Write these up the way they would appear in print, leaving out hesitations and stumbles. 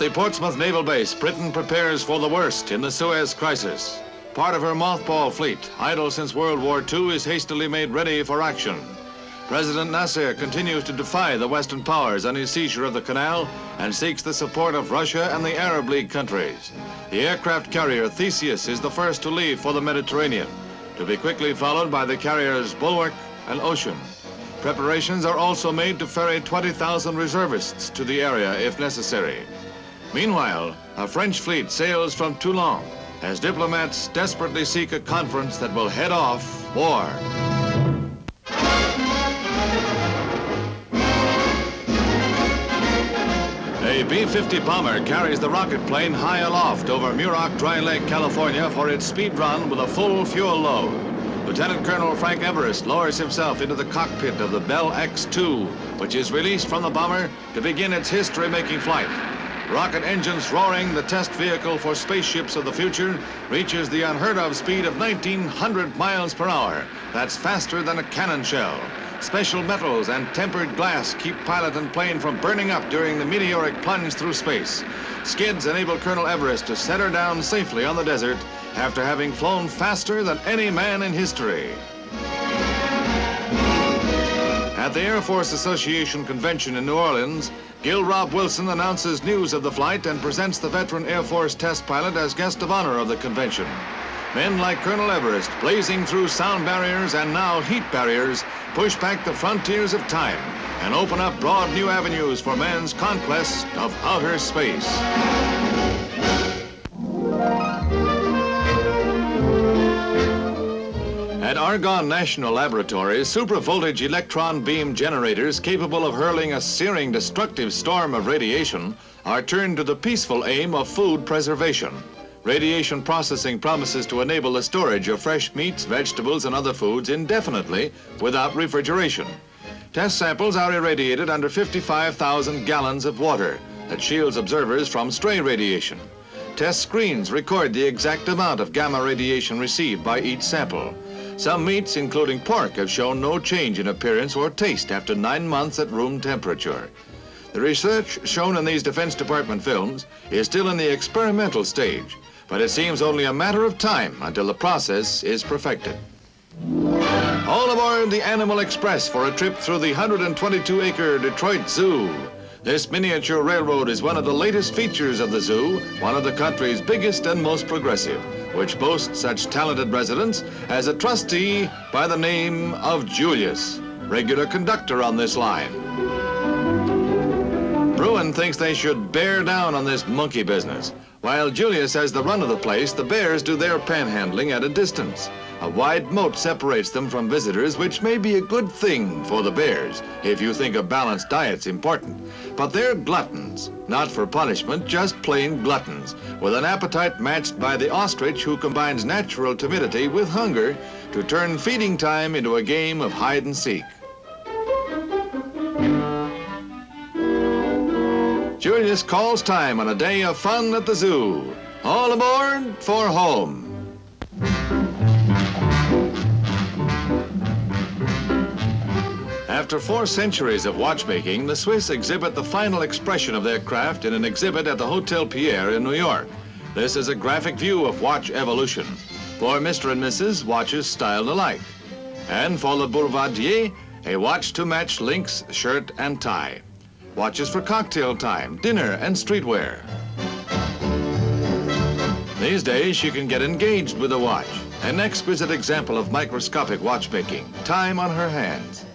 the Portsmouth Naval Base, Britain prepares for the worst in the Suez Crisis. Part of her mothball fleet, idle since World War II, is hastily made ready for action. President Nasser continues to defy the Western powers on his seizure of the canal and seeks the support of Russia and the Arab League countries. The aircraft carrier Theseus is the first to leave for the Mediterranean, to be quickly followed by the carriers Bulwark and Ocean. Preparations are also made to ferry 20,000 reservists to the area if necessary. Meanwhile, a French fleet sails from Toulon as diplomats desperately seek a conference that will head off war. A B-50 bomber carries the rocket plane high aloft over Muroc Dry Lake, California for its speed run with a full fuel load. Lieutenant Colonel Frank Everest lowers himself into the cockpit of the Bell X-2, which is released from the bomber to begin its history-making flight. Rocket engines roaring, the test vehicle for spaceships of the future reaches the unheard-of speed of 1,900 miles per hour. That's faster than a cannon shell. Special metals and tempered glass keep pilot and plane from burning up during the meteoric plunge through space. Skids enable Colonel Everest to set her down safely on the desert after having flown faster than any man in history. At the Air Force Association convention in New Orleans, Gil Rob Wilson announces news of the flight and presents the veteran Air Force test pilot as guest of honor of the convention. Men like Colonel Everest, blazing through sound barriers and now heat barriers, push back the frontiers of time and open up broad new avenues for man's conquest of outer space. At Argonne National Laboratory, supervoltage electron beam generators capable of hurling a searing, destructive storm of radiation are turned to the peaceful aim of food preservation. Radiation processing promises to enable the storage of fresh meats, vegetables, and other foods indefinitely without refrigeration. Test samples are irradiated under 55,000 gallons of water that shields observers from stray radiation. Test screens record the exact amount of gamma radiation received by each sample. Some meats, including pork, have shown no change in appearance or taste after 9 months at room temperature. The research shown in these Defense Department films is still in the experimental stage, but it seems only a matter of time until the process is perfected. All aboard the Animal Express for a trip through the 122-acre Detroit Zoo. This miniature railroad is one of the latest features of the zoo, one of the country's biggest and most progressive, which boasts such talented residents as a trustee by the name of Julius, regular conductor on this line. Bruin thinks they should bear down on this monkey business. While Julius has the run of the place, the bears do their panhandling at a distance. A wide moat separates them from visitors, which may be a good thing for the bears if you think a balanced diet's important. But they're gluttons, not for punishment, just plain gluttons, with an appetite matched by the ostrich, who combines natural timidity with hunger to turn feeding time into a game of hide and seek. Julius calls time on a day of fun at the zoo. All aboard for home. After 4 centuries of watchmaking, the Swiss exhibit the final expression of their craft in an exhibit at the Hotel Pierre in New York. This is a graphic view of watch evolution. For Mr. and Mrs., watches styled alike. And for Le Boulevardier, a watch to match Link's shirt and tie. Watches for cocktail time, dinner, and streetwear. These days, you can get engaged with a watch. An exquisite example of microscopic watchmaking, time on her hands.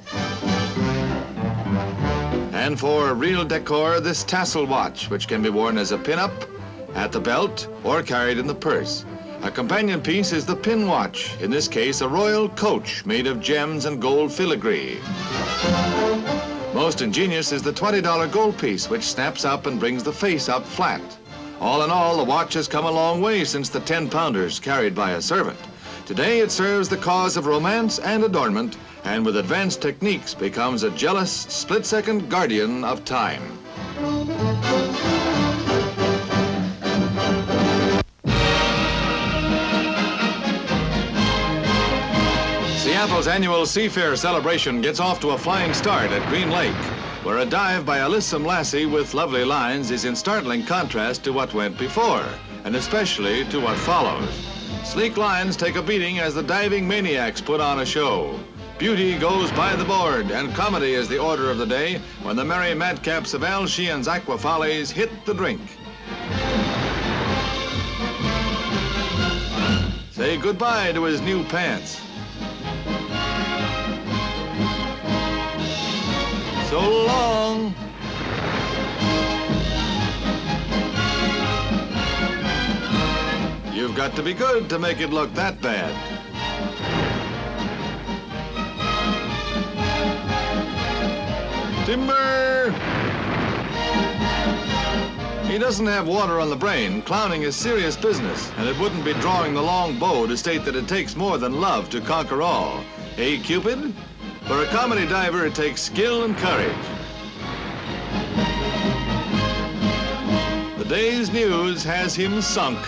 And for real decor, this tassel watch, which can be worn as a pin-up, at the belt, or carried in the purse. A companion piece is the pin watch, in this case a royal coach made of gems and gold filigree. Most ingenious is the $20 gold piece, which snaps up and brings the face up flat. All in all, the watch has come a long way since the 10-pounders carried by a servant. Today, it serves the cause of romance and adornment, and with advanced techniques becomes a jealous, split-second guardian of time. Seattle's annual Seafair celebration gets off to a flying start at Green Lake. where a dive by a lissome lassie with lovely lines is in startling contrast to what went before, and especially to what follows. Sleek lines take a beating as the diving maniacs put on a show. Beauty goes by the board, and comedy is the order of the day when the merry madcaps of Al Sheehan's Aqua Follies hit the drink. Say goodbye to his new pants. So long. You've got to be good to make it look that bad. Timber! He doesn't have water on the brain. Clowning is serious business, and it wouldn't be drawing the long bow to state that it takes more than love to conquer all. Hey, Cupid? For a comedy diver, it takes skill and courage. The day's news has him sunk.